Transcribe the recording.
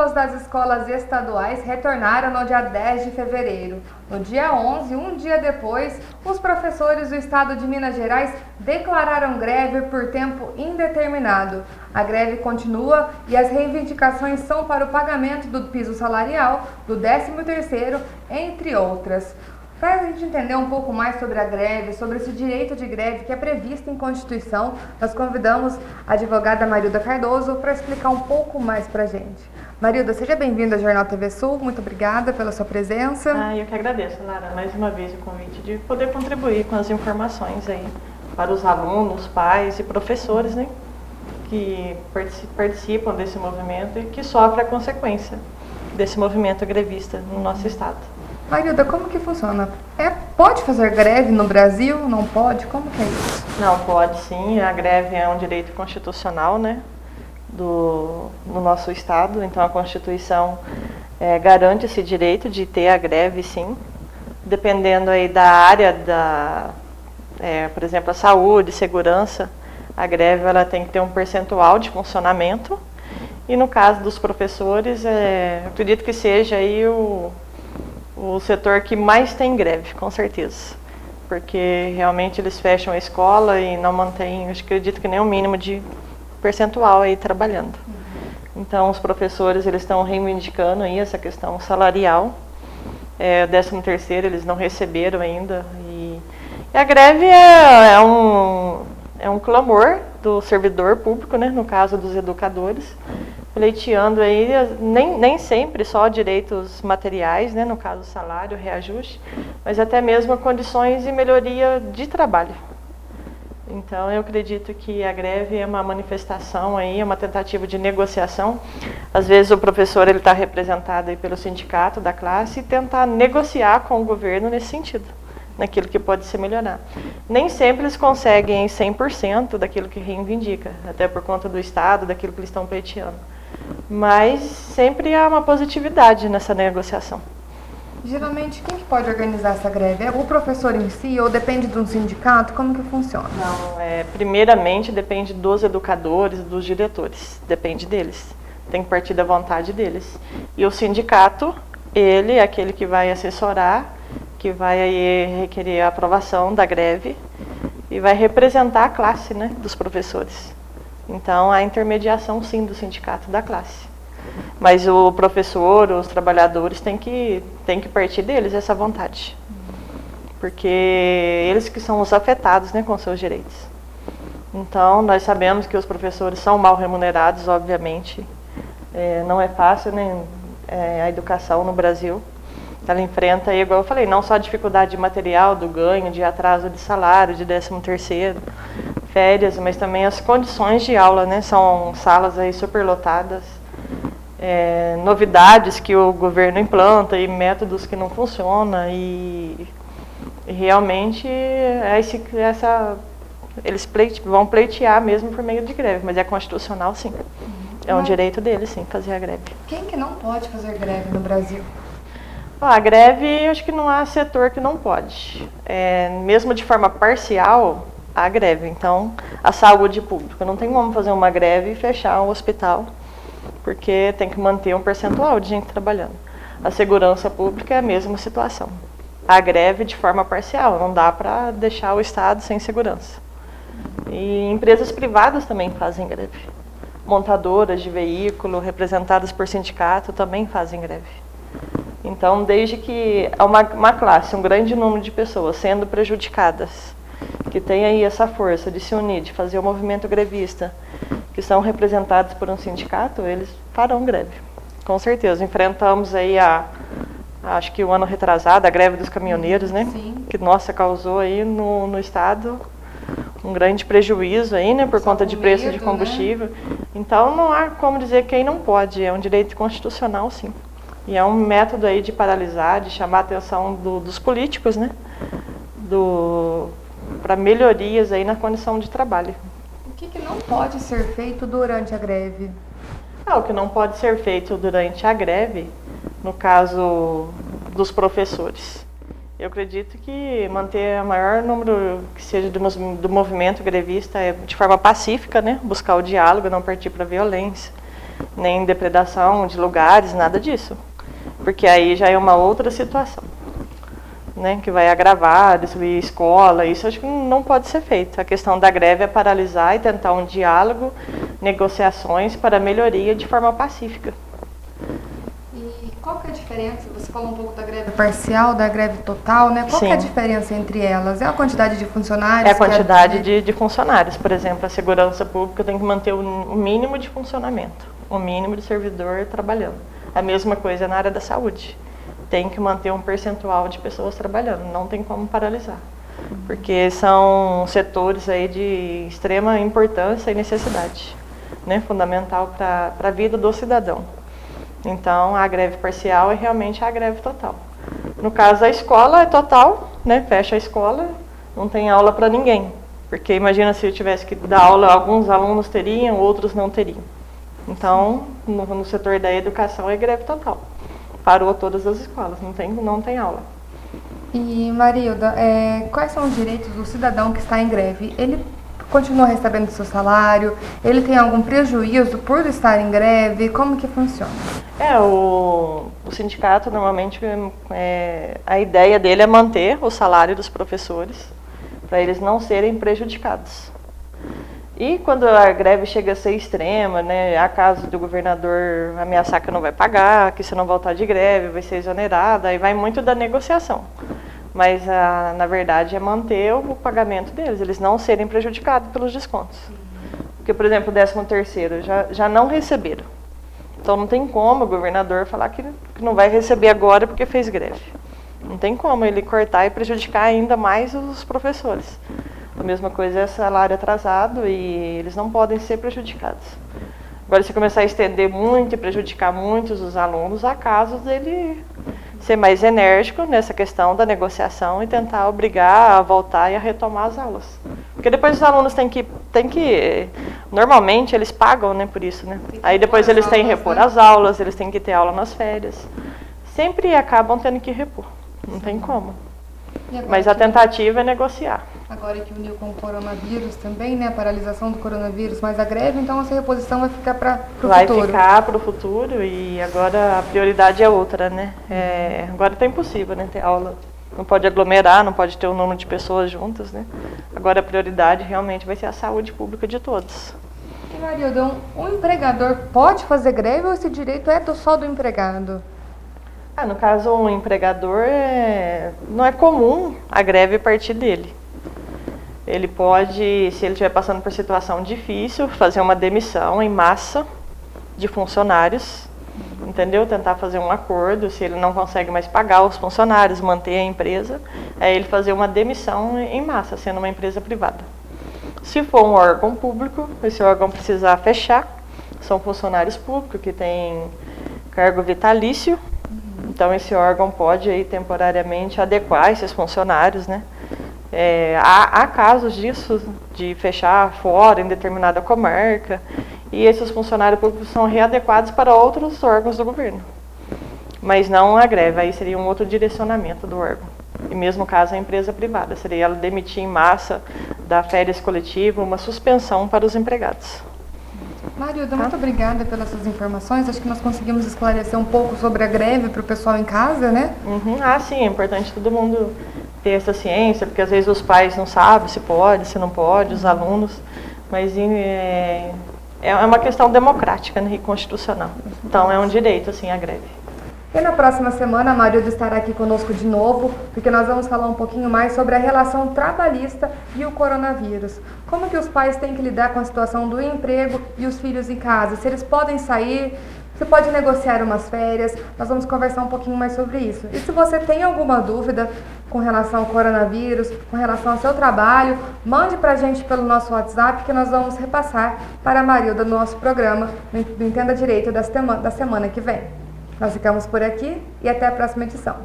aulas das escolas estaduais retornaram no dia 10 de fevereiro. No dia 11, um dia depois, os professores do estado de Minas Gerais declararam greve por tempo indeterminado. A greve continua e as reivindicações são para o pagamento do piso salarial, do 13º, entre outras. Para a gente entender um pouco mais sobre a greve, sobre esse direito de greve que é previsto em Constituição, nós convidamos a advogada Marilda Cardoso para explicar um pouco mais para a gente. Marilda, seja bem-vinda ao Jornal TV Sul, muito obrigada pela sua presença. Eu que agradeço, Lara, mais uma vez o convite de poder contribuir com as informações aí para os alunos, pais e professores, né, que participam desse movimento e que sofrem a consequência desse movimento grevista no nosso estado. Marilda, como que funciona? Pode fazer greve no Brasil? Não pode? Como que é isso? Não, pode sim. A greve é um direito constitucional, né, no nosso estado. Então a Constituição garante esse direito de ter a greve, sim. Dependendo aí da área, por exemplo, a saúde, segurança, a greve ela tem que ter um percentual de funcionamento. E no caso dos professores, eu acredito que seja aí o setor que mais tem greve, com certeza. Porque realmente eles fecham a escola e não mantêm, acredito que nem o mínimo de percentual aí trabalhando. Então os professores eles estão reivindicando aí essa questão salarial. O 13º eles não receberam ainda. E a greve é um clamor do servidor público, né, no caso dos educadores, pleiteando aí, nem sempre só direitos materiais, né, no caso salário, reajuste, mas até mesmo condições e melhoria de trabalho. Então eu acredito que a greve é uma manifestação aí, é uma tentativa de negociação. Às vezes o professor ele está representado aí pelo sindicato da classe e tentar negociar com o governo nesse sentido, naquilo que pode se melhorar. Nem sempre eles conseguem 100% daquilo que reivindica, até por conta do Estado, daquilo que eles estão pleiteando. Mas sempre há uma positividade nessa negociação. Geralmente, quem que pode organizar essa greve? É o professor em si ou depende de um sindicato? Como que funciona? Não, primeiramente depende dos educadores, dos diretores, depende deles. Tem que partir da vontade deles. E o sindicato, ele é aquele que vai assessorar, que vai aí requerer a aprovação da greve e vai representar a classe, né, dos professores. Então, a intermediação, sim, do sindicato da classe. Mas o professor, os trabalhadores, têm que partir deles essa vontade. Porque eles que são os afetados, né, com seus direitos. Então, nós sabemos que os professores são mal remunerados, obviamente. Não é fácil, né, a educação no Brasil. Ela enfrenta, igual eu falei, não só a dificuldade de material, do ganho, de atraso de salário, de 13º, férias, mas também as condições de aula, né? São salas aí superlotadas, novidades que o governo implanta e métodos que não funcionam e realmente eles vão pleitear mesmo por meio de greve, mas é constitucional, sim. É um direito deles, sim, fazer a greve. Quem que não pode fazer greve no Brasil? A greve, acho que não há setor que não pode. Mesmo de forma parcial, há greve. Então, a saúde pública. Não tem como fazer uma greve e fechar um hospital, porque tem que manter um percentual de gente trabalhando. A segurança pública é a mesma situação. A greve de forma parcial, não dá para deixar o Estado sem segurança. E empresas privadas também fazem greve. Montadoras de veículo, representadas por sindicato, também fazem greve. Então, desde que há uma classe, um grande número de pessoas sendo prejudicadas, que tem aí essa força de se unir, de fazer o movimento grevista, que são representados por um sindicato, eles farão greve. Com certeza. Enfrentamos aí acho que o ano retrasado, a greve dos caminhoneiros, né? Sim. Que, nossa, causou aí no estado um grande prejuízo aí, né? Por conta de preço de combustível. Né? Então, não há como dizer quem não pode. É um direito constitucional, sim. E é um método aí de paralisar, de chamar a atenção dos políticos, né? Para melhorias aí na condição de trabalho. O que não pode ser feito durante a greve? O que não pode ser feito durante a greve, no caso dos professores. Eu acredito que manter o maior número que seja do movimento grevista de forma pacífica, né? Buscar o diálogo, não partir para a violência. nem depredação de lugares, nada disso. Porque aí já é uma outra situação, né, que vai agravar, destruir escola, isso acho que não pode ser feito. A questão da greve é paralisar e tentar um diálogo, negociações para melhoria de forma pacífica. E qual que é a diferença? Você falou um pouco da greve parcial, da greve total, né? Qual que é a diferença entre elas? É a quantidade de funcionários? É a quantidade de funcionários. Por exemplo, a segurança pública tem que manter o mínimo de funcionamento, o mínimo de servidor trabalhando. A mesma coisa na área da saúde. Tem que manter um percentual de pessoas trabalhando, não tem como paralisar. Porque são setores aí de extrema importância e necessidade, né? Fundamental para a vida do cidadão. Então, a greve parcial é realmente a greve total. No caso da escola, é total, né? Fecha a escola, não tem aula para ninguém. Porque imagina se eu tivesse que dar aula, alguns alunos teriam, outros não teriam. Então, no setor da educação é greve total. Parou todas as escolas, não tem aula. E, Marilda, quais são os direitos do cidadão que está em greve? Ele continua recebendo seu salário? Ele tem algum prejuízo por estar em greve? Como que funciona? O sindicato, normalmente, a ideia dele é manter o salário dos professores, para eles não serem prejudicados. E quando a greve chega a ser extrema, né, há casos do governador ameaçar que não vai pagar, que se não voltar de greve vai ser exonerada, aí vai muito da negociação. Mas, na verdade, é manter o pagamento deles, eles não serem prejudicados pelos descontos. Porque, por exemplo, o 13º já não receberam. Então não tem como o governador falar que não vai receber agora porque fez greve. Não tem como ele cortar e prejudicar ainda mais os professores. A mesma coisa é salário atrasado e eles não podem ser prejudicados. Agora, se começar a estender muito e prejudicar muitos os alunos, há casos dele ser mais enérgico nessa questão da negociação e tentar obrigar a voltar e a retomar as aulas. Porque depois os alunos têm que normalmente eles pagam, né, por isso, né? Aí depois eles têm que repor as aulas, eles têm que ter aula nas férias. Sempre acabam tendo que repor, não tem como. Mas a tentativa é negociar. Agora que uniu com o coronavírus também, né? A paralisação do coronavírus, mas a greve, então essa reposição vai ficar para o futuro. Vai ficar para o futuro e agora a prioridade é outra, né? Agora está impossível, né? Ter aula. Não pode aglomerar, não pode ter um número de pessoas juntas, né? Agora a prioridade realmente vai ser a saúde pública de todos. E, Marilda, um empregador pode fazer greve ou esse direito é só do empregado? No caso, um empregador, não é comum a greve partir dele. Ele pode, se ele estiver passando por situação difícil, fazer uma demissão em massa de funcionários, entendeu? Tentar fazer um acordo, se ele não consegue mais pagar os funcionários, manter a empresa, é ele fazer uma demissão em massa, sendo uma empresa privada. Se for um órgão público, esse órgão precisar fechar, são funcionários públicos que têm cargo vitalício, então esse órgão pode aí temporariamente adequar esses funcionários, né? Há casos disso, de fechar fora em determinada comarca, e esses funcionários públicos são readequados para outros órgãos do governo. Mas não a greve, aí seria um outro direcionamento do órgão. E mesmo caso a empresa privada, seria ela demitir em massa, dar férias coletivas, uma suspensão para os empregados. Marilda, muito obrigada pelas suas informações. Acho que nós conseguimos esclarecer um pouco sobre a greve para o pessoal em casa, né? Sim, é importante todo mundo ter essa ciência, porque às vezes os pais não sabem se pode, se não pode, os alunos, mas é uma questão democrática, né, e constitucional. Então é um direito, assim, a greve. E na próxima semana a Marilda estará aqui conosco de novo, porque nós vamos falar um pouquinho mais sobre a relação trabalhista e o coronavírus. Como que os pais têm que lidar com a situação do emprego e os filhos em casa, se eles podem sair, se pode negociar umas férias, nós vamos conversar um pouquinho mais sobre isso. E se você tem alguma dúvida com relação ao coronavírus, com relação ao seu trabalho, mande pra gente pelo nosso WhatsApp que nós vamos repassar para a Marilda no nosso programa do Entenda Direito da semana que vem. Nós ficamos por aqui e até a próxima edição.